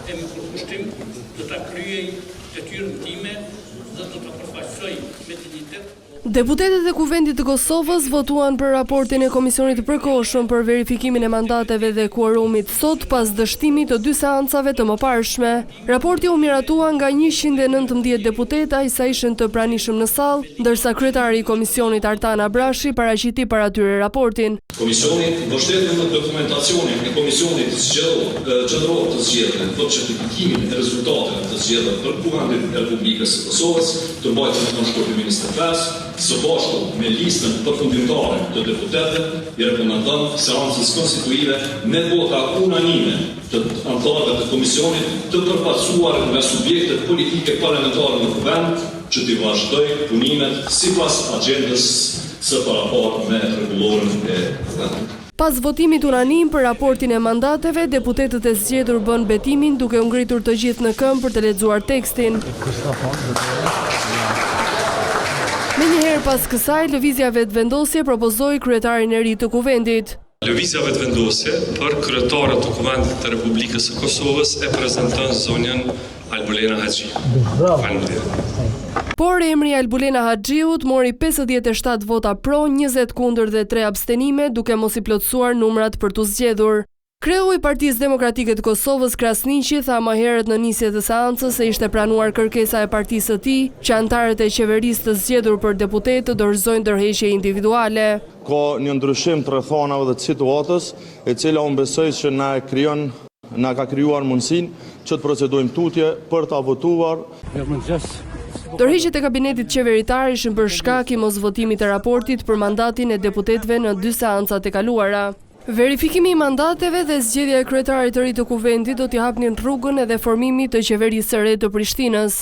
e më përkushtim do ta kryej detyrën time dhe do ta përfaqësoj me dinjitet. Deputetët e Kuvendit të Kosovës votuan për raportin e Komisionit të Përkohshëm për verifikimin e mandateve dhe kuorumit sot pas dështimit të 2 seancave të mëparshme. Raporti u miratua nga 119 deputeta i sa ishin të pranishëm në sallë, ndërsa kryetari i Komisionit Artan Abrashi paraqiti para tyre raportin. Komisioni mbështet në dokumentacionin e Komisionit të Qendror të Zgjedhjeve për certifikimin e rezultateve të zgjedhjeve për Kuvendin e Republikës së Kosovës, të mbajtur në Konshkrimin 25, së bashku me listën përfundimtare të deputetëve, i rekomandon seancës konstituive me vota unanime të anëtarëve të komisionit të përfaqësuar nga subjektet politike parlamentare në Kuvend që të vazhdojë punimet sipas agjendës së paraparë me rregulloren e Kuvendit. Pas votimit unanim për raportin e mandateve, deputetët e zgjedhur bën betimin duke u ngritur të gjithë në këmbë për të lexuar tekstin. Menjëherë pas kësaj, lëvizja vetëvendosje propozoi kryetarin e ri të Kuvendit. Lëvizja vetëvendosje për kryetarët të Kuvendit të Republikës së Kosovës e prezanton zonjën Albulena Haxhiu. Por emri Albulena Haxhiut mori 57 vota pro, 20 kundër dhe 3 abstenime, duke mos i plotësuar numrat për t'u zgjedhur. Kreu i Partisë Demokratike të Kosovës Krasniqi tha më herët në nisje të seancës se ishte pranuar kërkesa e partisë së tij që anëtarët e qeverisë të zgjedhur për deputet të dorëzojnë ndërheqje individuale. Ka një ndryshim të rrethonave dhe të situatës, e cila unë besoj që na ka krijuar mundësinë që të procedojmë tutje për ta votuar. Ndërheqjet e kabinetit qeveritar ishin për shkak i mosvotimit të raportit për mandatin e deputetëve në 2 seancat e kaluara. Verifikimi i mandateve dhe zgjedhja e kryetarit të ri të Kuvendit do t'i hapnin rrugën edhe formimit të qeverisë së re të Prishtinës.